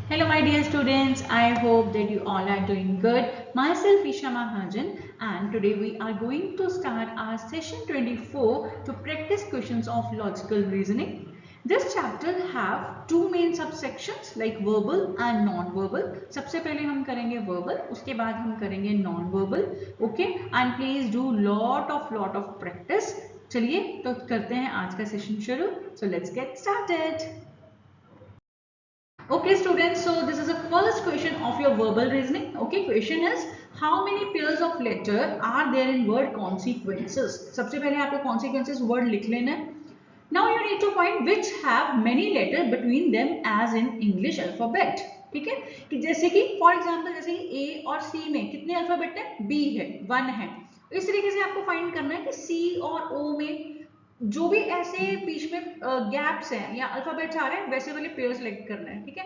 Hello my dear students, I hope that you all are doing good. Myself Isha Mahajan and today we are going to start our session 24 to practice questions of logical reasoning. This chapter have two main subsections like verbal and non-verbal. सबसे पहले हम करेंगे verbal, उसके बाद हम करेंगे non-verbal. Okay, and please do lot of practice. चलिए तो करते हैं आज का सेशन शुरू. So let's get started. Okay students, so this is the first question of your verbal reasoning. Okay, question is how many pairs of letter are there in word consequences? सबसे पहले आपको consequences word लिख लेना है. Now you need to find which have many letters between them as in English alphabet. ठीक है कि जैसे कि for example जैसे कि A और C में कितने अल्फाबेट है? B है, 1 है. इस तरीके से आपको फाइंड करना है कि C और O में जो भी ऐसे बीच में गैप्स हैं या अल्फाबेट्स आ रहे हैं वैसे वाले पेयर सेलेक्ट करना है. ठीक है,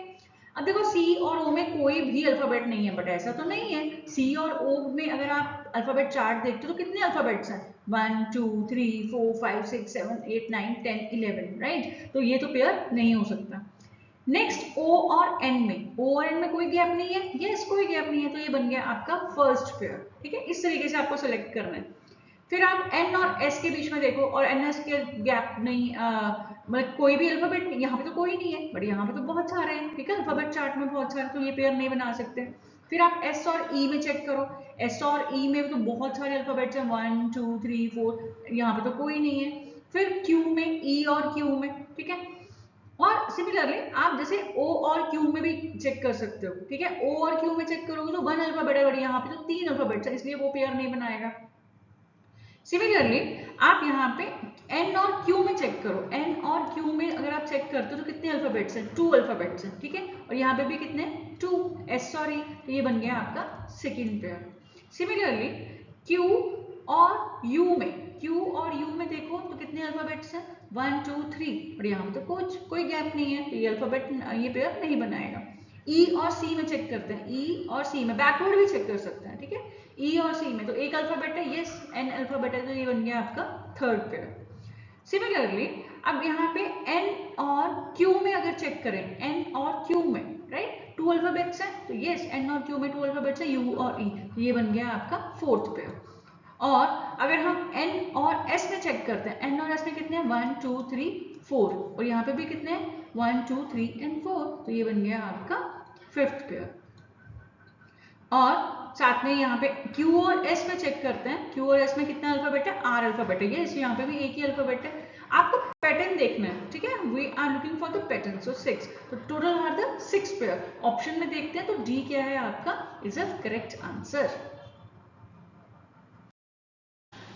अब देखो सी और ओ में कोई भी अल्फाबेट नहीं है, बट ऐसा तो नहीं है. सी और ओ में अगर आप अल्फाबेट चार्ट देखते हो तो कितने अल्फाबेट्स हैं? 1 2 3 4 5 6 7 8 9 10 11, राइट. तो ये तो पेयर नहीं हो सकता. नेक्स्ट ओ और एन में, ओ और एन में कोई गैप नहीं है. यस, कोई गैप नहीं है, तो ये बन गया आपका फर्स्ट पेयर. ठीक है, इस तरीके से आपको सेलेक्ट करना है. फिर आप एन और एस के बीच में देखो और एन एस के गैप नहीं, मतलब कोई भी अल्फाबेट नहीं, यहाँ पे तो कोई नहीं है, बट यहाँ पे तो बहुत सारे हैं. ठीक है, अल्फाबेट चार्ट में बहुत सारे, तो ये पेयर नहीं बना सकते. फिर आप एस और ई में चेक करो. एस और ई में तो बहुत सारे अल्फाबेट्स हैं, 1 2 3 4, यहाँ पे तो कोई नहीं है. फिर क्यू में, ई और क्यू में. ठीक है, और सिमिलरली आप जैसे ओ और क्यू में भी चेक कर सकते हो. ठीक है, ओ और क्यू में चेक करोगे तो 1 अल्फाबेट है, बट यहाँ पे तो 3 अल्फाबेट्स है, इसलिए वो पेयर नहीं बनाएगा. सिमिलरली आप यहाँ पे एन और क्यू में चेक करो. एन और क्यू में अगर आप चेक करते हो तो कितने अल्फाबेट्स हैं? 2 अल्फाबेट्स हैं. ठीक है, और यहाँ पे भी कितने? 2. एस और ई, तो ये बन गया आपका सेकेंड पेयर. सिमिलरली क्यू और यू में, क्यू और यू में देखो तो कितने अल्फाबेट्स हैं? 1 2 3, और यहाँ पे तो कोई गैप नहीं है, तो ये अल्फाबेट, ये पेयर नहीं बनाएगा. ई और सी में चेक करते हैं. ई और सी में बैकवर्ड भी चेक कर सकते हैं. ठीक है, ई और सी में तो एक अल्फाबेट है, यस, एन अल्फाबेट है, तो ये बन गया आपका थर्ड पेयर. सिमिलरली अब यहाँ पे एन और क्यू में अगर चेक करें, एन और क्यू में, राइट, 2 अल्फाबेट्स हैं, तो यस, एन और क्यू में 2 अल्फाबेट्स हैं, यू और ई, तो ये बन गया आपका फोर्थ पेयर. और अगर हम एन और एस में चेक करते हैं, एन और एस में कितने हैं? 1 2 3 4, और यहाँ पे भी कितने हैं? 1 2 3 एंड 4, तो ये बन गया आपका फिफ्थ पेयर. और साथ में यहाँ पे Q और S में चेक करते हैं. Q और S में कितना अल्फाबेट है? R अल्फाबेट है, ये यहाँ पे भी एक ही अल्फाबेट है. आपको पैटर्न देखना है. ठीक है, we are looking for the pattern. So 6, तो total are the 6 pair. Option में देखते हैं तो D क्या है आपका? Is a correct answer.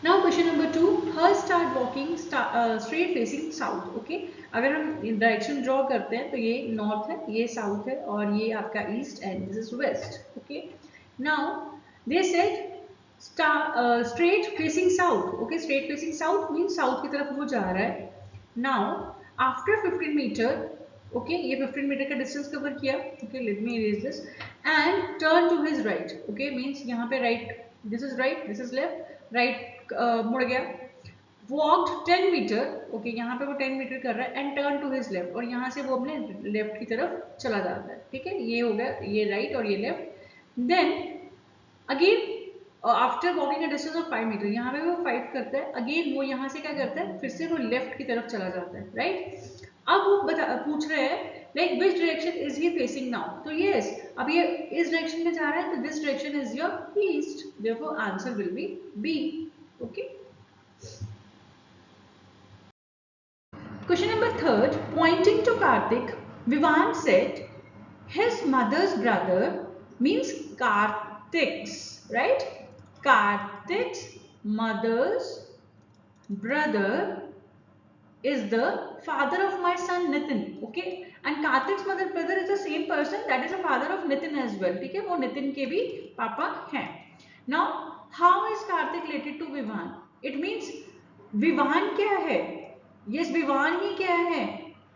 Now question number 2, her start walking straight facing south. Okay, अगर हम डायरेक्शन ड्रॉ करते हैं तो ये नॉर्थ है, ये साउथ है, और ये आपका east and this is west. Okay, now they said straight facing south. Okay, straight facing south means south की तरफ वो जा रहा है. now after 15 मीटर, ओके, ये 15 मीटर का डिस्टेंस कवर किया. Okay, let me erase this and turn to his right. Okay, means यहाँ पे right, this is right, this is left, right मुड़ गया. Walked 10 metre. ओके, यहाँ पे वो 10 मीटर कर रहा है and turn to his left, और यहाँ से वो अपने लेफ्ट की तरफ चला जाता है. ठीक है, ये हो गया, ये राइट और ये left. Then again after walking a distance of 5 meter, यहाँ पे वो 5 करता है. अगेन वो यहाँ से क्या करता है? फिर से वो लेफ्ट की तरफ चला जाता है, राइट. अब वो पूछ रहे हैं like which direction is he facing now. तो यस, अब ये इस डायरेक्शन में जा रहा है, तो this direction is your east, therefore answer will be B. Okay, question number 3, pointing to Karthik, Vivan said his mother's brother means Karthik's, right? Karthik's mother's brother is the father of my son Nitin. Okay, and Karthik's mother brother is the same person that is the father of Nitin as well. ठीक है, वो नितिन के भी पापा हैं. Now how is Karthik related to Vivan? It means Vivaan क्या है? Yes, Vivaan ही क्या है?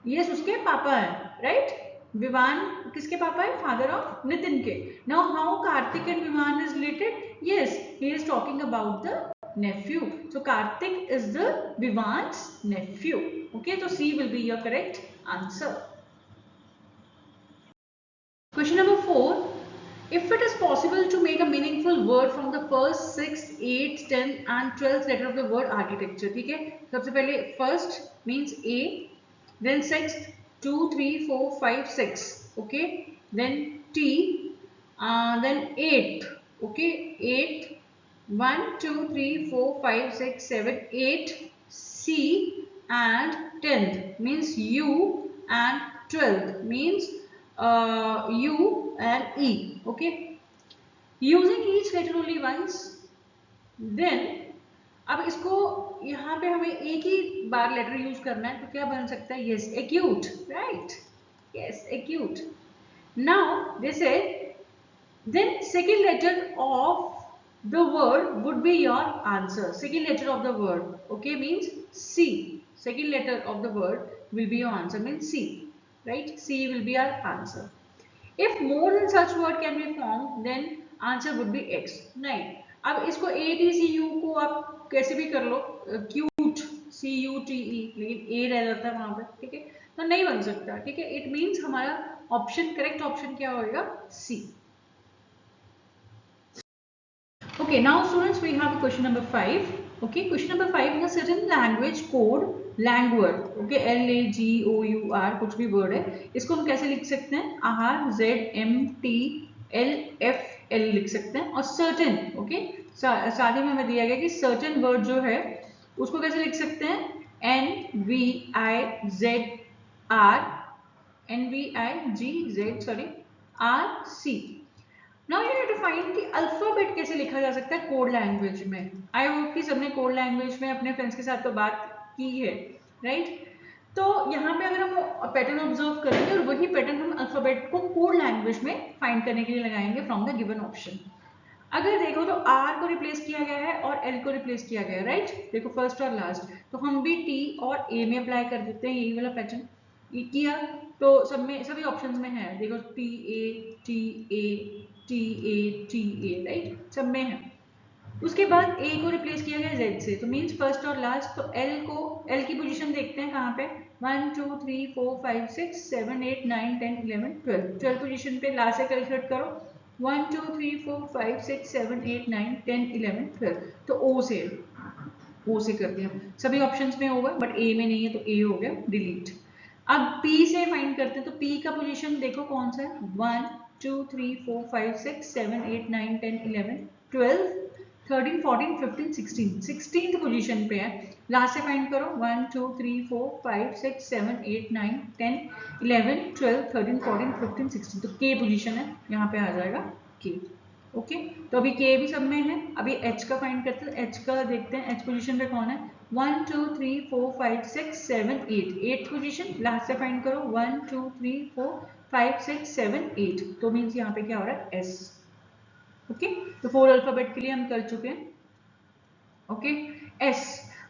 यस, उसके पापा है, राइट. विवान किसके पापा है? फादर ऑफ नितिन के. Now how Karthik and Vivaan is related? Yes, he is talking about the nephew. So Karthik is the Vivan's nephew. Okay, so C will be your correct answer. Question number 4. If it is possible to make a meaningful word from the first 6, 8, 10 and 12th letter of the word architecture, ठीक है. सबसे पहले first means A, then sixth 2, 3, 4, 5, 6, okay, then T, then 8, okay, 8, 1, 2, 3, 4, 5, 6, 7, 8, C, and 10th means U, and 12th means U and E. Okay, using each letter only once, then अब इसको यहाँ पे हमें एक ही बार लेटर यूज करना है, तो क्या बन सकता है? Yes, acute, right, yes, acute. Now they से then second letter of the word would be your answer. Second letter of the word, okay, means C. Second letter of the word will be your answer, means C, right? C will be our answer. If more than such word can be formed, then answer would be X. नहीं, अब इसको A T C U को आप कैसे भी कर लो, cute, C U T E, लेकिन A रह जाता है वहां पर, ठीक है, तो नहीं बन सकता, ठीक है. इट मीन्स हमारा ऑप्शन, करेक्ट ऑप्शन क्या होगा? C. Okay, now students, we have question number 5. Okay, question number 5 is a certain language code, languor. Okay, LAGOUR, कुछ भी word है, इसको हम कैसे लिख सकते हैं? RZMTLFL लिख सकते हैं. और certain, okay, साथ ही में हमें दिया गया कि certain word जो है उसको कैसे लिख सकते हैं? NVIGZ now you need to find कि अल्फाबेट कैसे लिखा जा सकता है कोड लैंग्वेज में. आई होप कि सबने कोड लैंग्वेज में अपने फ्रेंड्स के साथ तो बात की है, राइट? तो यहाँ पे अगर हम पैटर्न ऑब्जर्व करेंगे और वही पैटर्न हम अल्फाबेट को कोड लैंग्वेज में फाइंड करने के लिए लगाएंगे फ्रॉम द गिवन ऑप्शन. अगर देखो तो आर को रिप्लेस किया गया है और एल को रिप्लेस किया गया है, राइट? देखो फर्स्ट और लास्ट, तो हम भी टी और ए में अप्लाई कर देते हैं यही वाला पैटर्न. ये किया तो सब में, सभी ऑप्शंस में है, देखो T A T A T A T A, right, सब में है. उसके बाद ए को रिप्लेस किया गया जेड से, तो मीन्स फर्स्ट और लास्ट. तो एल को, एल की पोजीशन देखते हैं कहाँ पे, 1 2 3 4 5 6 7 8 9 10 11 12, 12 पोजीशन पे लास्ट से कैलकुलेट करो. 1 2 3 4 5 6 7 8 9 10 11 12, तो ओ से कर दिया. सभी ऑप्शंस में होगा बट ए में नहीं है, तो ए हो गया डिलीट. अब P से फाइंड करते हैं, तो P का पोजीशन देखो कौन सा है, 1 2 3 4 5 6 7 8 9 10 11 12 13 14 15 16, 16th पोजीशन पे है. लास्ट से फाइंड करो, 1 2 3 4 5 6 7 8 9 10 11 12 13 14 15 16, तो K पोजीशन है, यहाँ पे आ जाएगा K. ओके, तो अभी K भी सब में है. अभी H का फाइंड करते हैं, H का देखते हैं, H पोजीशन पे कौन है, 1 2 3 4 5 6 7 8, 8th पोजीशन. लास्ट से फाइंड करो, 1 2 3 4 5 6 7 8, तो मीन्स यहाँ पे क्या हो रहा है, S. ओके, तो 4 अल्फाबेट के लिए हम कर चुके हैं. Okay, S.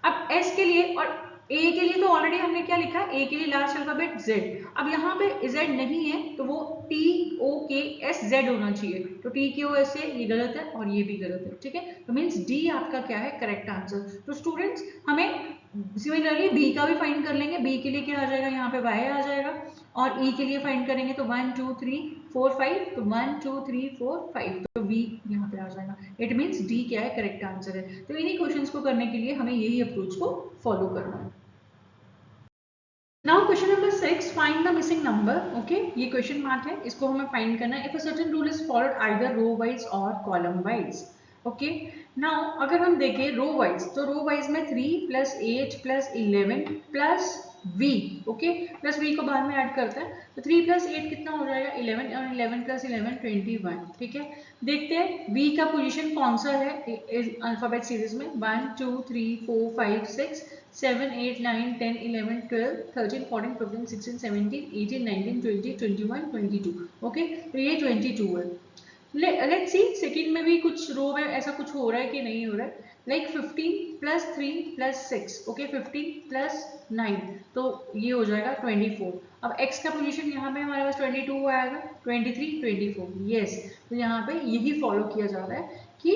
अब S के लिए और A के लिए तो ऑलरेडी हमने क्या लिखा, A के लिए लास्ट अल्फाबेट Z. अब यहाँ पे Z नहीं है, तो वो TOKSZ होना चाहिए, तो TKOS से ये गलत है और ये भी गलत है, ठीक है. तो मीन्स D आपका क्या है, करेक्ट आंसर. तो स्टूडेंट्स, हमें सिमिलरली B का भी फाइंड कर लेंगे. B के लिए क्या आ जाएगा, यहाँ पे Y आ जाएगा. और E के लिए फाइंड करेंगे तो 1 2 3 4 5, तो 1 2 3 4 5, तो B यहाँ पे आ जाएगा. इट मीन्स D क्या है, करेक्ट आंसर है. तो इन्हीं क्वेश्चंस को करने के लिए हमें यही अप्रोच को फॉलो करना है. Now question number 6, find the missing number. Okay, ये क्वेश्चन मार्क है, इसको हमें फाइंड करना है. If a certain rule is followed either row wise और कॉलम वाइज. ओके, नाउ अगर हम देखें रो वाइज, तो रो वाइज में 3 plus 8 plus 11 plus v. Okay, plus v को बाद में ऐड करते हैं, तो 3 प्लस 8 कितना हो जाएगा, 11, और 11 प्लस 11 21. ठीक है, देखते हैं v का पोजीशन कौन सा है अल्फाबेट सीरीज में. 1 2 3 4 5 6 7 8 9 10 11 12 13 14 15 16 17 18 19 20 21 22. ओके, तो ये 22 है. लेट्स सी सेकंड में भी कुछ रो में ऐसा कुछ हो रहा है कि नहीं हो रहा है. Like 15 plus 3 plus 6, okay, 15 plus 9, तो ये हो जाएगा 24. अब x का पोजीशन यहाँ पे हमारे पास 22 आएगा, 23 24. यस, तो यहाँ पे यही फॉलो किया जा रहा है कि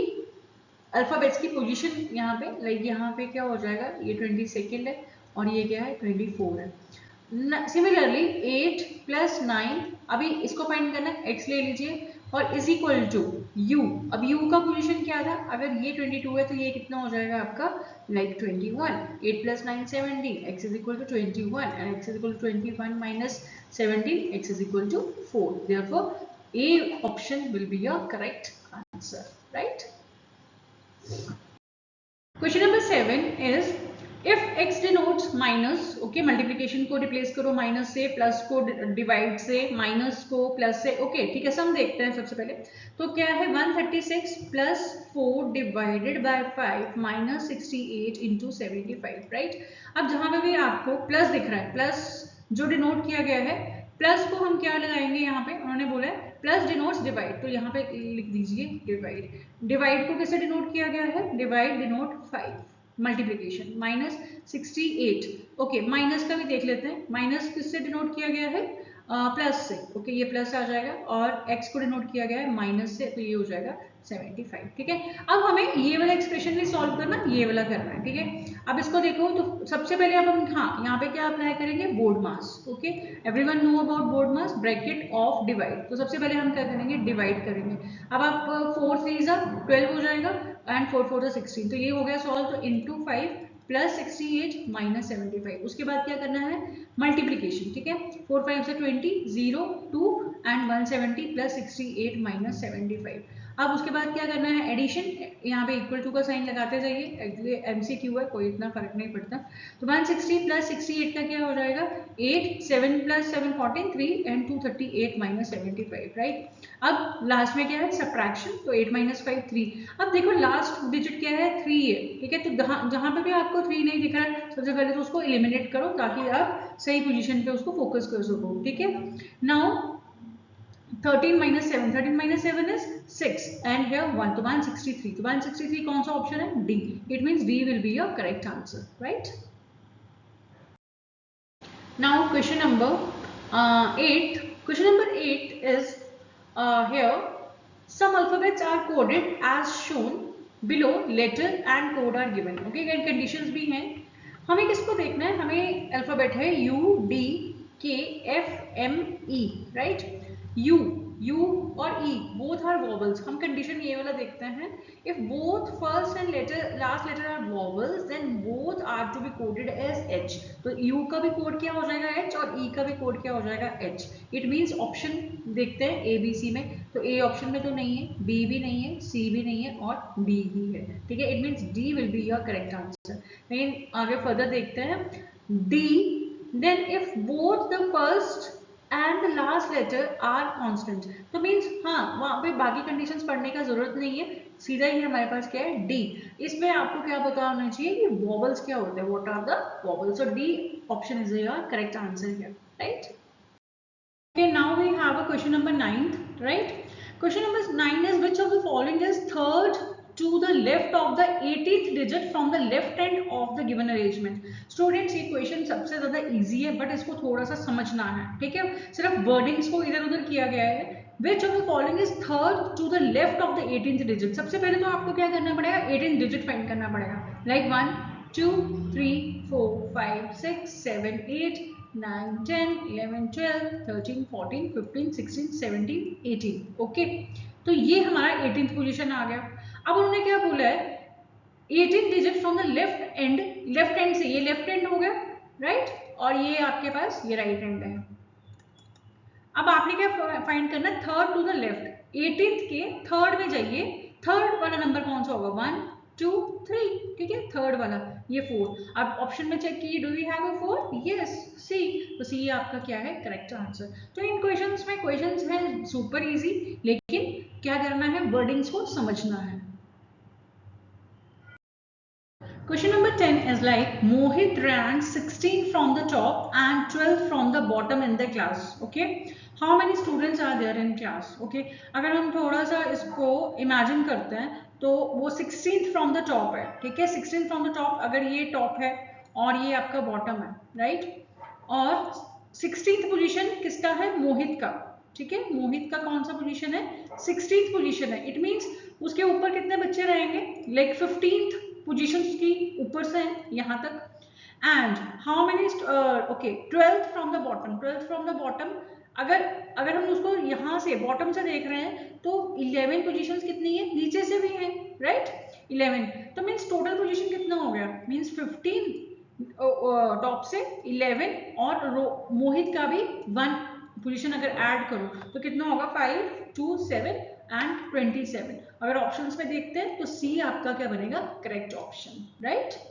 अल्फाबेट्स की पोजीशन यहाँ पे, लाइक यहाँ पे क्या हो जाएगा, ये 22 है और ये क्या है, 24 है. सिमिलरली 8 प्लस 9 अभी इसको फाइंड करना है, x ले लीजिए और इज इक्वल टू u। अब u का पोजीशन क्या था, अगर ये 22 है तो ये कितना हो जाएगा आपका like 21, 8 + 9 17, x is equal to 21 and x is equal to 21 minus 17, x is equal to 4। Therefore A option will be your correct answer, right? Question number 7 is if x denotes minus, okay, multiplication को replace करो minus से, plus को divide से, minus को plus से, okay ठीक है। सम देखते हैं सबसे पहले, तो क्या है 136 + 4 divided by 5 minus 68 into 75, right. अब जहां पे भी आपको प्लस दिख रहा है, प्लस जो डिनोट किया गया है, प्लस को हम क्या लगाएंगे यहाँ पे, उन्होंने बोला है प्लस डिनोट्स डिवाइड, तो यहाँ पे लिख दीजिए डिवाइड। डिवाइड को किससे डिनोट किया गया है, divide denote 5, multiplication minus 68, okay minus का भी देख लेते हैं, माइनस किससे डिनोट किया गया है, प्लस से, ओके ये प्लस आ जाएगा, और x को डिनोट किया गया है माइनस से, तो ये हो जाएगा 75, ठीक है। अब हमें ये वाला एक्सप्रेशन भी सॉल्व करना, ये वाला करना है, ठीक है। अब इसको देखो तो सबसे पहले अब हम हाँ यहाँ पे क्या अप्लाई करेंगे, board mass, okay everyone know about board mass, bracket of divide. तो सबसे पहले हम क्या करेंगे, डिवाइड करेंगे। अब आप 4 3 12 हो जाएगा एंड 4 4 16, तो ये हो गया सॉल्व, तो इंटू 5 प्लस 68 माइनस 75। उसके बाद क्या करना है, मल्टीप्लीकेशन, ठीक है। 4 5 से 20, 0 2 एंड 170 प्लस 68 माइनस 75। अब उसके बाद क्या करना है, एडिशन, यहाँ पे इक्वल टू का साइन लगाते जाइए, एक्चुअली एमसीक्यू है, कोई इतना फर्क नहीं पड़ता। तो 160 प्लस 68 का क्या हो जाएगा, 8 7 प्लस 7 14 3 एंड 238 माइनस 75, राइट। अब लास्ट में क्या है, सब्ट्रैक्शन, तो 8 माइनस 5 3। अब देखो लास्ट डिजिट क्या है, 3 है, ठीक है। तो जहां पे भी आपको 3 नहीं दिख रहा है, सबसे पहले तो उसको एलिमिनेट करो ताकि आप सही पोजीशन पे उसको फोकस कर सको, ठीक है। Now 13 minus 7, 13 minus 7 is 6 and here 1, तो 163, तो 163 कौन सा ऑप्शन है, D। It means D will be your correct answer, right? Now question number 8. Question number 8 is here some alphabets are coded as shown below, letter and code are given, okay, and conditions भी हैं। हमें किसको देखना है, हमें alphabet है U D K F M E, right. U और E both are vowels, हम कंडीशन ये वाला देखते हैं, if both first and last letter are vowels then both are to be coded as H। तो U का भी कोड क्या हो जाएगा H और E का भी कोड क्या हो जाएगा H। इट मीन्स ऑप्शन देखते हैं A B C में, तो A ऑप्शन में तो नहीं है, B भी नहीं है, C भी नहीं है और D ही है, ठीक है। It means D will be your correct answer। लेकिन आगे फर्दर देखते हैं, D then if both the first and the last letter are constant, तो मीन्स हाँ वहाँ पे बाकी कंडीशंस पढ़ने का जरूरत नहीं है, सीधा ही हमारे पास क्या है डी। इसमें आपको क्या पता होना चाहिए कि वॉवल्स क्या होते हैं, what are the vowels, so D option is your correct answer here, right. Okay, now we have a question number 9, right? Question number 9 is which of the following is third to the left of the 18th digit from the left end of the given arrangement। Students ये question सबसे ज्यादा easy है but इसको थोड़ा सा समझना है, ठीक है। सिर्फ वर्डिंग्स को इधर उधर किया गया है। Which of the following is third to the left of the 18th digit। सबसे पहले तो आपको क्या करना पड़ेगा, 18th digit फाइंड करना पड़ेगा, लाइक 1 2 3 4 5 6 7 8 9 10 11 12 13 14 15 16 17 18, ओके। तो ये हमारा 18th पोजीशन आ गया। अब उन्होंने क्या बोला है, 18 digit from the left and, left and से ये लेफ्ट एंड हो गया, राइट, और ये आपके पास ये राइट एंड है। अब आपने क्या फाइंड करना, third to the left, 18th के थर्ड में जाइए, थर्ड वाला नंबर कौन सा होगा, 1 2 3, ठीक है, थर्ड वाला ये 4। अब ऑप्शन में चेक कीजिए, do we have a 4, yes C, तो सी आपका क्या है करेक्ट आंसर। तो इन क्वेश्चंस में क्वेश्चंस हैं सुपर इजी, लेकिन क्या करना है, वर्डिंग्स को समझना है। Question number 10 is like Mohit ranked 16 from the top and 12 from the bottom in the class, okay। How many students are there in class, okay। अगर हम थोड़ा सा इसको इमेजिन करते हैं तो वो 16th from the top है, ठीक है, 16th from the top, अगर ये टॉप है और ये आपका बॉटम है, राइट, और 16th पोजीशन किसका है, मोहित का, ठीक है। मोहित का कौन सा पोजीशन है, 16th पोजीशन है। इट मीन्स उसके ऊपर कितने बच्चे रहेंगे, लाइक 15th पोजीशंस की ऊपर से यहाँ तक, and how many, okay 12th from the bottom, 12th from the bottom अगर अगर हम उसको यहाँ से बॉटम से देख रहे हैं तो 11 पोजीशंस कितनी है, नीचे से भी है, राइट 11, तो मीन्स टोटल पोजीशन कितना हो गया, मीन्स 15 टॉप से 11 और मोहित का भी 1 पोजीशन अगर ऐड करो तो कितना होगा 5, 2, 7 एंड 27। अगर ऑप्शंस में देखते हैं तो सी आपका क्या बनेगा, correct option, right.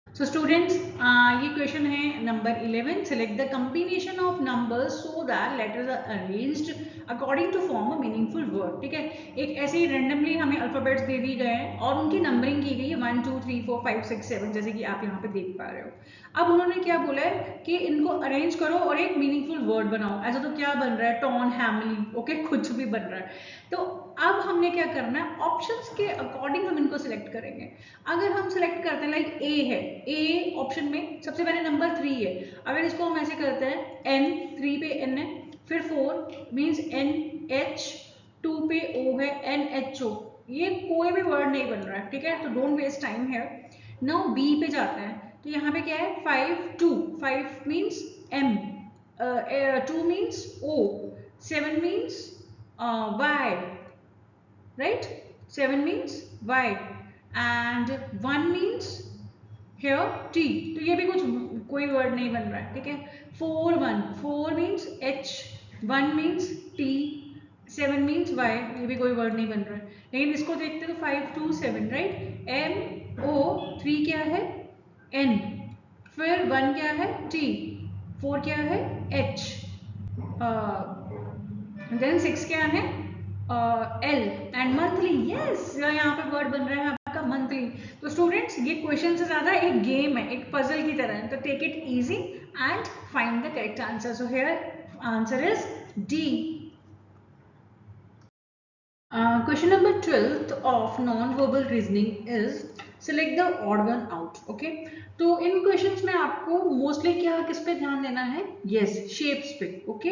So students, ये क्वेश्चन है number 11। Select the combination of numbers so that letters are arranged according to form a meaningful word। ठीक है, एक ऐसे ही रेंडमली हमें अल्फाबेट्स दे दी गए हैं और उनकी नंबरिंग की गई है 1 2 3 4 5 6 7, जैसे कि आप यहाँ पे देख पा रहे हो। अब उन्होंने क्या बोला है कि इनको अरेंज करो और एक मीनिंगफुल वर्ड बनाओ। ऐसा तो क्या बन रहा है, टॉन, हैमली, ओके, कुछ भी बन रहा है। तो अब हमने क्या करना है, ऑप्शंस के अकॉर्डिंग हम इनको सिलेक्ट करेंगे। अगर हम सिलेक्ट करते हैं लाइक ए है, ए ऑप्शन में सबसे पहले नंबर 3 है, अगर इसको हम ऐसे करते हैं एन, 3 पे एन है, फिर 4 मीन्स एन एच, 2 पे ओ है, एन एच ओ, ये कोई भी वर्ड नहीं बन रहा है, ठीक है, तो don't waste time here. Now B पे जाते हैं, तो यहाँ पे क्या है 5 2, 5 means M, 2 means O, 7 means Y, right, 7 means y and 1 means here t, तो ये भी कुछ कोई वर्ड नहीं बन रहा है, ठीक है। 4 1, 4 means h, 1 means t, 7 means y, ये भी कोई वर्ड नहीं बन रहा है। लेकिन इसको देखते तो 5 2 7, राइट, m o, 3 क्या है n, फिर 1 क्या है t, 4 क्या है h, देन 6 क्या है एल एंड मंथली, यस, यहाँ पे वर्ड बन रहा है आपका मंथली। तो स्टूडेंट्स ये क्वेश्चन से ज्यादा एक गेम है, एक पजल की तरह है, तो take it easy and find the correct answer. So here answer is D. Question number 12 of non-verbal reasoning is select the odd one out। okay, तो इन क्वेश्चंस में आपको मोस्टली क्या किस पे ध्यान देना है, यस, शेप्स पे। ओके,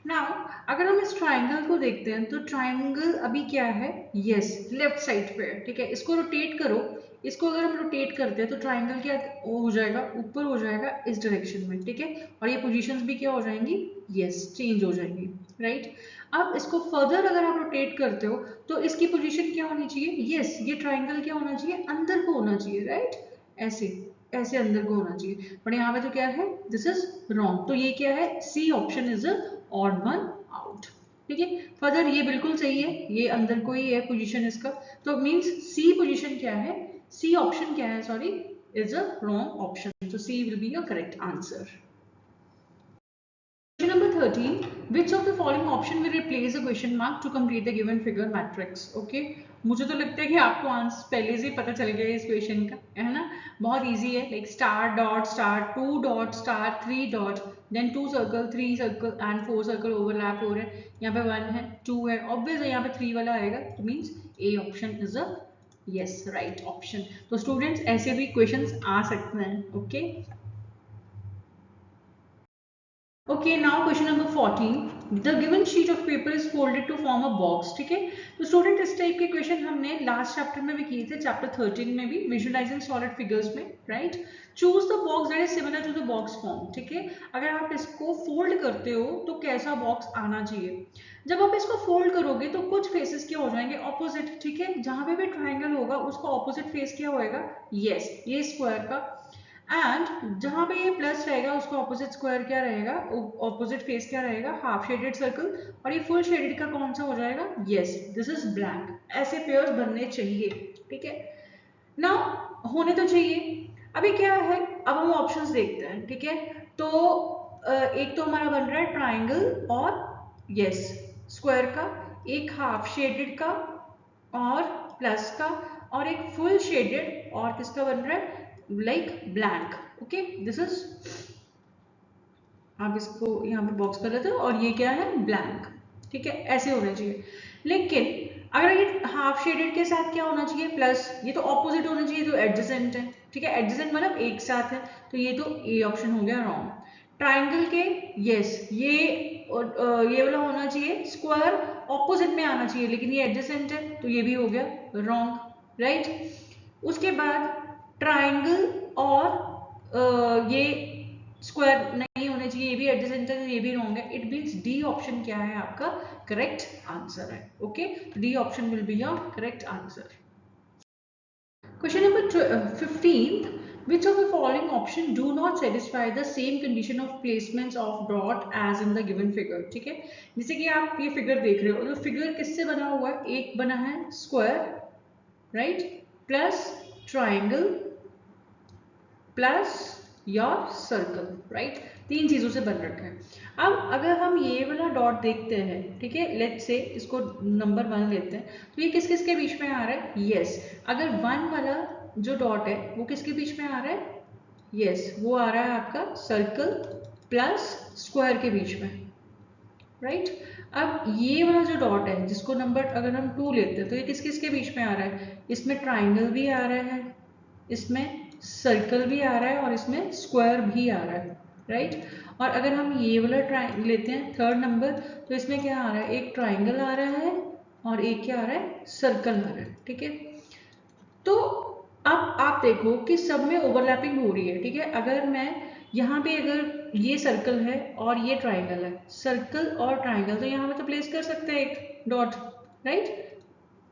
नाउ अगर हम इस ट्राइंगल को देखते हैं तो ट्राइंगल अभी क्या है, यस, लेफ्ट साइड पे है, ठीक है। इसको रोटेट करो, इसको अगर हम रोटेट करते हैं तो ट्राइंगल क्या हो जाएगा, ऊपर हो जाएगा इस डायरेक्शन में, ठीक है, और ये पोजीशंस भी क्या हो जाएंगी, यस, चेंज हो जाएंगी, राइट। अब इसको फर्दर अगर आप रोटेट करते हो तो इसकी पोजीशन क्या होनी चाहिए, यस, ये ट्राइंगल क्या होना चाहिए, अंदर को होना चाहिए, राइट, ऐसे ऐसे अंदर को होना चाहिए, बट यहाँ पे तो क्या है, दिस इज रॉन्ग, तो ये क्या है, C option is a odd one out, ठीक है। फर्दर ये बिल्कुल सही है, ये अंदर को ही है पोजीशन इसका, तो मींस सी पोजीशन क्या है, सी ऑप्शन क्या है, sorry, is a wrong option, so C will be your correct answer। Question number 13, which of the following option will replace a question mark to complete the given figure matrix। okay, मुझे तो लगता है कि आपको answer पहले से ही पता चल गया इस क्वेश्चन का, है ना, बहुत इजी है, like star dot star, 2 dot star, 3 dot, then 2 circle, 3 circle and 4 circle overlap हो रहे हैं, यहाँ पे 1 है, 2 है, ऑब्वियस है यहाँ पे 3 वाला आएगा, तो means A option is a yes right option. तो स्टूडेंट्स ऐसे भी क्वेश्चंस आ सकते हैं, okay. Okay, now question number 14. The given sheet of paper is folded to form a box। ठीक है, तो स्टूडेंट इस टाइप के क्वेश्चन हमने लास्ट चैप्टर में भी किए थे, चैप्टर 13 में भी, विजुअलाइजिंग सॉलिड फिगर्स में, right. Choose the box that is similar to the box form. ठीक है, अगर आप इसको फोल्ड करते हो तो कैसा बॉक्स आना चाहिए। जब आप इसको फोल्ड करोगे तो कुछ फेसेस क्या हो जाएंगे, ऑपोजिट, ठीक है, जहां पे भी ट्राइंगल होगा उसका ऑपोजिट फेस क्या होएगा, यस, ये स्क्वायर का, एंड जहां पे ये प्लस रहेगा उसका ऑपोजिट स्क्वायर क्या रहेगा, ऑपोजिट फेस क्या रहेगा, हाफ शेडेड सर्कल, और ये फुल शेडेड का कौन सा हो जाएगा, यस, दिस इज ब्लैक। ऐसे पेयर्स बनने चाहिए, ठीक है ना, होने तो चाहिए। अभी क्या है, अब हम ऑप्शंस देखते हैं, ठीक है, तो एक तो हमारा बन रहा है ट्राइंगल और यस स्क्वायर का, एक हाफ शेडेड का और प्लस का, और एक फुल शेडेड और किसका बन रहा है, like blank. Okay, this is, आप इसको यहाँ पे बॉक्स कर लेते हो और ये क्या है, ब्लैंक, ठीक है, ऐसे होना चाहिए। लेकिन अगर ये हाफ शेडेड के साथ क्या होना चाहिए, प्लस, ये तो ऑपोजिट होना चाहिए, तो एडजेसेंट है, ठीक है, एडजेसेंट मतलब एक साथ है, तो ये तो ए ऑप्शन हो गया रॉन्ग। ट्राइंगल के यस, ये वाला होना चाहिए, स्क्वायर ऑपोजिट में आना चाहिए, लेकिन ये एडजेसेंट है, तो ये भी हो गया रॉन्ग, राइट। उसके बाद ट्राइंगल और ये स्क्वायर नहीं होने होने चाहिए, ये भी एडजेसेंट है, ये भी रॉन्ग है, इट मीन्स डी ऑप्शन क्या है आपका करेक्ट आंसर है। Okay, D option will be your correct answer. Question number 15. Which of the following option do not satisfy the same condition of placements of dot as in the given figure? ठीक है, जैसे कि आप ये figure देख रहे हो, तो फिगर किससे बना हुआ है? एक बना है square, right, plus triangle plus your circle, right, तीन चीजों से बन रखा है। अब अगर हम ये वाला डॉट देखते हैं, ठीक है, लेट्स से इसको नंबर 1 लेते हैं, तो ये किस किस के बीच में आ रहा है? यस, अगर 1 वाला जो डॉट है वो किसके बीच में आ रहा है? यस, वो आ रहा है आपका सर्कल प्लस स्क्वायर के बीच में, राइट। अब ये वाला जो डॉट है जिसको नंबर अगर हम 2 लेते हैं, तो ये किस किस के बीच में आ रहा है? इसमें ट्राइंगल भी आ रहा है, इसमें सर्कल भी आ रहा है और इसमें स्क्वायर भी आ रहा है, राइट। और अगर हम ये वाला ट्राइंगल लेते हैं थर्ड नंबर, तो इसमें क्या आ रहा है? एक ट्राइंगल आ रहा है और एक क्या आ रहा है? सर्कल आ रहा है, ठीक है। तो अब आप देखो कि सब में ओवरलैपिंग हो रही है, ठीक है। अगर मैं यहाँ पे अगर ये सर्कल है और ये ट्राइंगल है, सर्कल और ट्राइंगल, तो यहाँ पे तो प्लेस कर सकते हैं एक डॉट, राइट,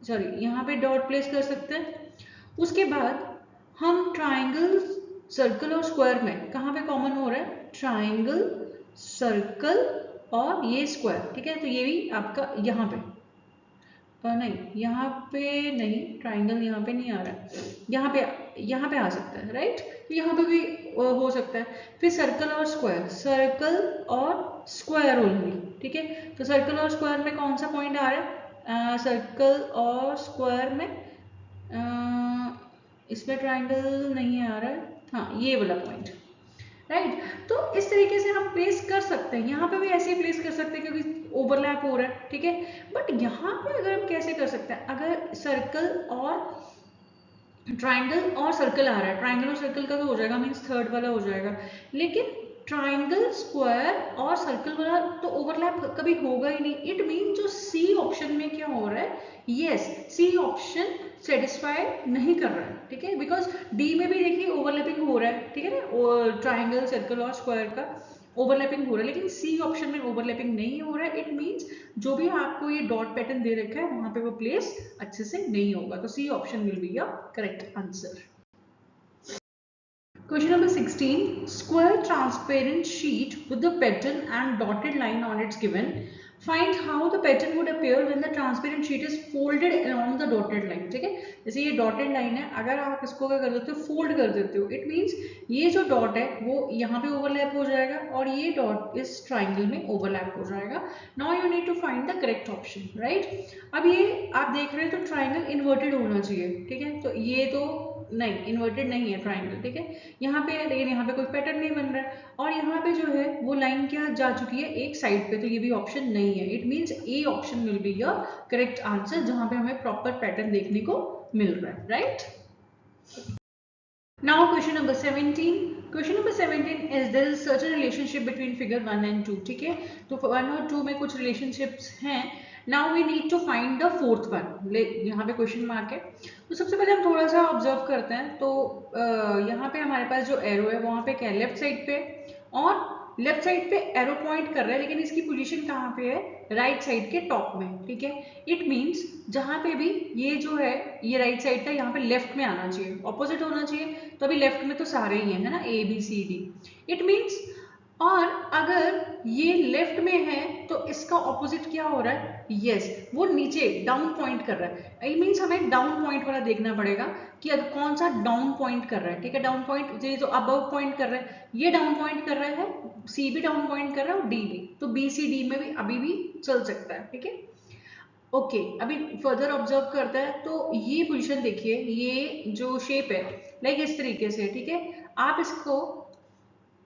सॉरी यहाँ पे डॉट प्लेस कर सकते हैं। उसके बाद हम ट्राइंगल, सर्कल और स्क्वायर में कहाँ पे कॉमन हो रहा है? ट्राइंगल, सर्कल और ये स्क्वायर, ठीक है। तो ये भी आपका यहाँ पे नहीं, यहाँ पे नहीं, ट्राइंगल यहाँ पे नहीं आ रहा है, यहाँ पे आ सकता है, राइट। तो यहाँ पे भी हो सकता है। फिर सर्कल और स्क्वायर, सर्कल और स्क्वायर ओनली, ठीक है। तो सर्कल और स्क्वायर में कौन सा पॉइंट आ रहा है? सर्कल और स्क्वायर में इसमें ट्राइंगल नहीं आ रहा है, हाँ ये वाला पॉइंट, राइट। तो इस तरीके से हम प्लेस कर सकते हैं, यहाँ पे भी ऐसे ही प्लेस कर सकते हैं क्योंकि ओवरलैप हो रहा है, ठीक है। बट यहाँ पे अगर हम कैसे कर सकते हैं? अगर सर्कल और ट्राइंगल और सर्कल आ रहा है, ट्राइंगल और सर्कल का तो हो जाएगा, मीन्स थर्ड वाला हो जाएगा, लेकिन ट्राइंगल, स्क्वायर और सर्कल वाला तो ओवरलैप कभी होगा ही नहीं। इट मीन जो सी ऑप्शन में क्या हो रहा है? यस, सी ऑप्शन सेटिस्फाई नहीं कर रहा है, ठीक है। बिकॉज डी में भी देखिए ओवरलैपिंग हो रहा है, ठीक है ना, ट्राइंगल, सर्कल और स्क्वायर का ओवरलैपिंग हो रहा है, लेकिन सी ऑप्शन में ओवरलैपिंग नहीं हो रहा है। इट मीन्स जो भी आपको ये डॉट पैटर्न दे रखा है वहां पे वो प्लेस अच्छे से नहीं होगा, तो C option will be your correct answer. Question number 16. Square transparent sheet with the pattern and dotted line on its given. Find how the pattern would appear when the transparent sheet is folded along the dotted line. ठीक है, जैसे ये dotted line है, अगर आप इसको क्या कर देते हो? फोल्ड कर देते हो। इट मीन्स ये जो डॉट है वो यहाँ पे ओवरलैप हो जाएगा और ये डॉट इस ट्राइंगल में ओवरलैप हो जाएगा। Now you need to find the correct option, right. अब ये आप देख रहे हैं तो ट्राइंगल इन्वर्टेड होना चाहिए, ठीक है। तो ये तो नहीं, इन्वर्टेड नहीं है ट्राइंगल, ठीक है। यहाँ पे है लेकिन यहाँ पे कोई पैटर्न नहीं बन रहा है, और यहाँ पे जो है वो लाइन क्या जा चुकी है? एक साइड पे, तो ये भी ऑप्शन नहीं है। It means A option will be your correct answer, जहां पे हमें प्रॉपर पैटर्न देखने को मिल रहा है, right. Now question number 17. Question number 17 is there is certain relationship between figure 1 and 2, ठीक है। तो 1 और 2 में कुछ relationships हैं। Now we need to find the fourth one. यहाँ पे क्वेश्चन मार्क है, तो सबसे पहले हम थोड़ा सा ऑब्जर्व करते हैं। तो यहाँ पे हमारे पास जो एरो है वहाँ पे क्या है? लेफ्ट साइड पे, और लेफ्ट साइड पे एरो पॉइंट कर रहा है, लेकिन इसकी पोजीशन कहाँ पे है? राइट साइड के टॉप में, ठीक है। इट मीन्स जहाँ पे भी ये जो है ये राइट साइड का, यहाँ पे लेफ्ट में आना चाहिए, ऑपोजिट होना चाहिए। तो अभी लेफ्ट में तो सारे ही हैं, है ना, A B C D. It means, और अगर ये लेफ्ट में है तो इसका ऑपोजिट क्या हो रहा है? यस, वो नीचे डाउन पॉइंट कर रहा है। इट मीन्स हमें डाउन पॉइंट वाला देखना पड़ेगा कि अब कौन सा डाउन पॉइंट कर रहा है, ठीक है। डाउन पॉइंट ये जो अबव पॉइंट कर रहा है, ये डाउन पॉइंट कर रहा है, सी भी डाउन पॉइंट कर रहा है और डी भी, तो बी सी डी में भी अभी भी चल सकता है, ठीक है। ओके, अभी फर्दर ऑब्जर्व करता है, तो ये पोजीशन देखिए, ये जो शेप है लाइक इस तरीके से, ठीक है। आप इसको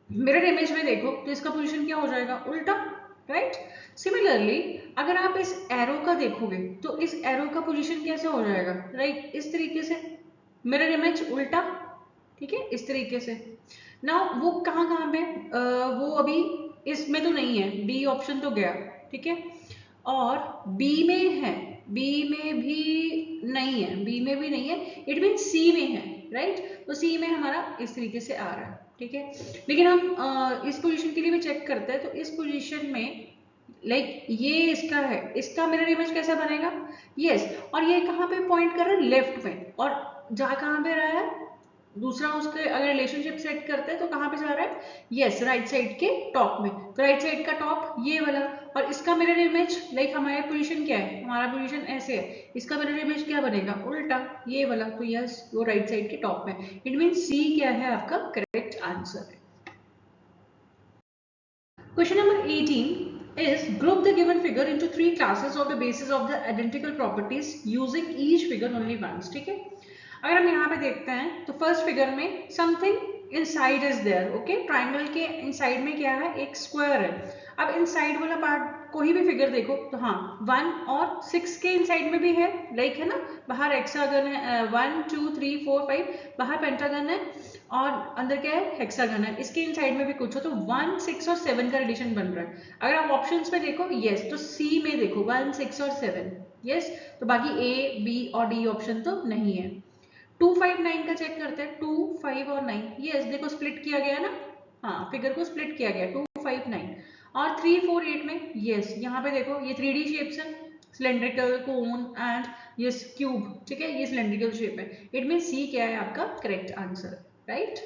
मिरर इमेज में देखो तो इसका पोजीशन क्या हो जाएगा? उल्टा, राइट। सिमिलरली अगर आप इस एरो का देखोगे तो इस एरो का पोजीशन कैसे हो जाएगा? राइट, इस तरीके से, मिरर इमेज उल्टा, ठीक है, इस तरीके से। नाउ वो कहाँ कहाँ पे? वो अभी इसमें तो नहीं है, डी ऑप्शन तो गया, ठीक है। और बी में है, बी में भी नहीं है, बी में भी नहीं है। इट मीन सी में है, राइट। तो सी में हमारा इस तरीके से आ रहा है, ठीक है। लेकिन हम इस पोजीशन के लिए भी चेक करते हैं, तो इस पोजीशन में लाइक ये इसका है, इसका मिरर इमेज कैसा बनेगा, यस। और ये कहाँ पे पॉइंट कर रहा है, लेफ्ट में, और जा कहाँ पे रहा है, दूसरा उसके अगर रिलेशनशिप सेट करते हैं तो कहाँ पे जा रहा है, यस, राइट साइड के टॉप में। तो राइट साइड का टॉप ये वाला, और इसका मिरर इमेज लाइक हमारी पोजीशन क्या है, हमारा पोजीशन ऐसे है, इसका मिरर इमेज क्या बनेगा, उल्टा ये वाला। तो यस, वो राइट साइड के टॉप में। इट मीन सी क्या है आपका correct answer. Question number 18 is group the given figure into three classes on the basis of the identical properties using each figure only once. ठीक है, अगर हम यहाँ पे देखते हैं तो फर्स्ट फिगर में something inside is there, okay, triangle के इनसाइड में क्या है, एक स्क्वायर है। अब इनसाइड वाला पार्ट कोई भी फिगर देखो तो हाँ 1 और 6 के इनसाइड में भी है, लाइक है ना, बाहर हेक्सागन है, 1 2 3 4 5, बाहर पेंटागन है और अंदर क्या है, हेक्सागन है। इसके इनसाइड में भी कुछ हो, तो 1 6 और 7 का रिलेशन बन रहा है। अगर आप ऑप्शंस में देखो, यस, तो सी में देखो 1 6 और 7, यस, तो बाकी ए बी और डी ऑप्शन तो नहीं है। 2 5 9 का चेक करते हैं, 2 5 और 9, यस, देखो स्प्लिट किया गया ना, हाँ फिगर को स्प्लिट किया गया 2 5 9। और 3 4 8 में, यस, यहाँ पे देखो ये 3D शेप्स है, cylindrical, cone and yes cube, ठीक है, ये सिलेंड्रिकल शेप है। इट मीन सी क्या है आपका correct answer, right.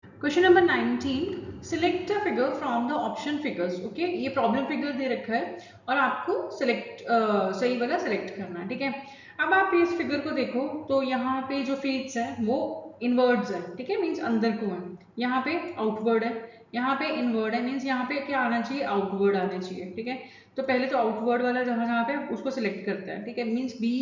Question number 19, select a figure from the option figures, okay, ये प्रॉब्लम फिगर दे रखा है और आपको सिलेक्ट सही वाला सिलेक्ट करना है, ठीक है। अब आप इस फिगर को देखो तो यहाँ पे जो फेस है वो इनवर्ड्स है, ठीक है, मीन्स अंदर को है, यहाँ पे आउटवर्ड है, यहाँ पे इनवर्ड है, मीन्स यहाँ पे क्या आना चाहिए, आउटवर्ड आना चाहिए, ठीक है। तो पहले तो आउटवर्ड वाला जहाँ जहाँ पे उसको सिलेक्ट करता है, ठीक है, मीन्स बी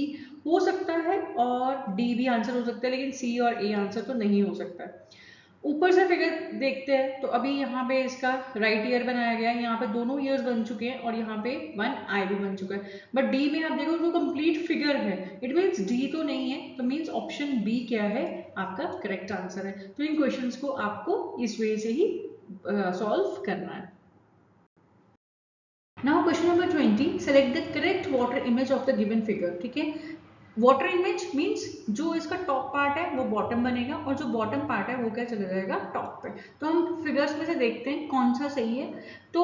हो सकता है और डी भी आंसर हो सकता है, लेकिन सी और ए आंसर तो नहीं हो सकता है। ऊपर से फिगर देखते हैं तो अभी यहाँ पे इसका राइट ईयर बनाया गया है, यहाँ पे दोनों ईयर्स बन चुके हैं और यहाँ पे वन आई भी बन चुका है। बट डी में आप देखो तो कंप्लीट फिगर है, इट मीन्स डी तो नहीं है, तो मीन्स ऑप्शन बी क्या है आपका करेक्ट आंसर है। तो इन क्वेश्चंस को आपको इस वे से ही सॉल्व करना है। Now question number 20, select the correct water image of the given figure, ठीक है। वाटर इमेज मीन्स जो इसका टॉप पार्ट है वो बॉटम बनेगा और जो बॉटम पार्ट है वो क्या चला जाएगा टॉप पे। तो हम फिगर्स में से देखते हैं कौन सा सही है। तो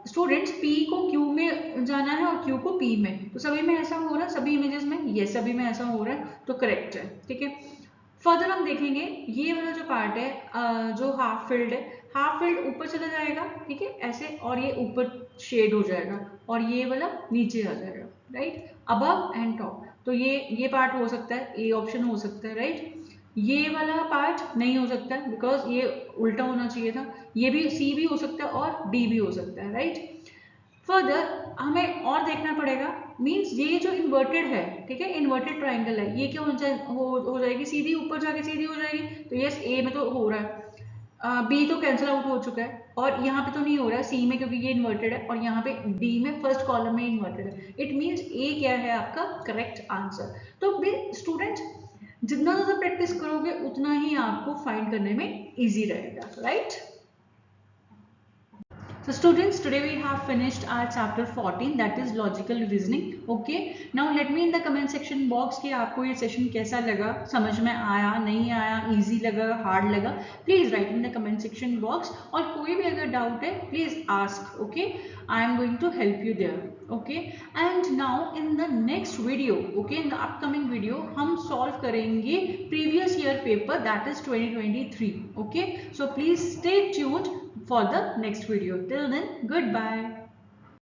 स्टूडेंट्स P को Q में जाना है और Q को P में, तो सभी में ऐसा हो रहा है, सभी इमेजेस में ये सभी में ऐसा हो रहा है, तो करेक्ट है, ठीक है। फर्दर हम देखेंगे ये वाला जो पार्ट है जो हाफ फिल्ड है, हाफ फिल्ड ऊपर चला जाएगा, ठीक है, ऐसे, और ये ऊपर शेड हो जाएगा और ये वाला नीचे आ जाएगा, राइट, अबव एंड टॉप। तो ये पार्ट हो सकता है, ए ऑप्शन हो सकता है, राइट। ये वाला पार्ट नहीं हो सकता है बिकॉज ये उल्टा होना चाहिए था। ये भी सी भी हो सकता है और डी भी हो सकता है, राइट। फर्दर हमें और देखना पड़ेगा, मींस ये जो इन्वर्टेड है, ठीक है, इन्वर्टेड ट्राइंगल है, ये क्या हो जाएगी, सीधी ऊपर जाके सीधी हो जाएगी। तो यस, ए में तो हो रहा है, बी तो कैंसिल आउट हो चुका है और यहाँ पे तो नहीं हो रहा है सी में, क्योंकि ये इन्वर्टेड है, और यहाँ पे डी में फर्स्ट कॉलम में इन्वर्टेड है। इट मीन्स ए क्या है आपका करेक्ट आंसर। तो स्टूडेंट्स जितना ज़्यादा प्रैक्टिस करोगे उतना ही आपको फाइंड करने में इजी रहेगा, right. So students, today we have finished our chapter 14, that is logical reasoning. Okay, now let me in the comment section box कि आपको ये session कैसा लगा, समझ में आया नहीं आया, easy लगा hard लगा, please write in the comment section box। और कोई भी अगर doubt है please ask, okay, I am going to help you there, okay। And now in the next video, okay, in the upcoming video हम solve करेंगे previous year paper, that is 2023, okay। So please stay tuned for the next video. Till then, goodbye.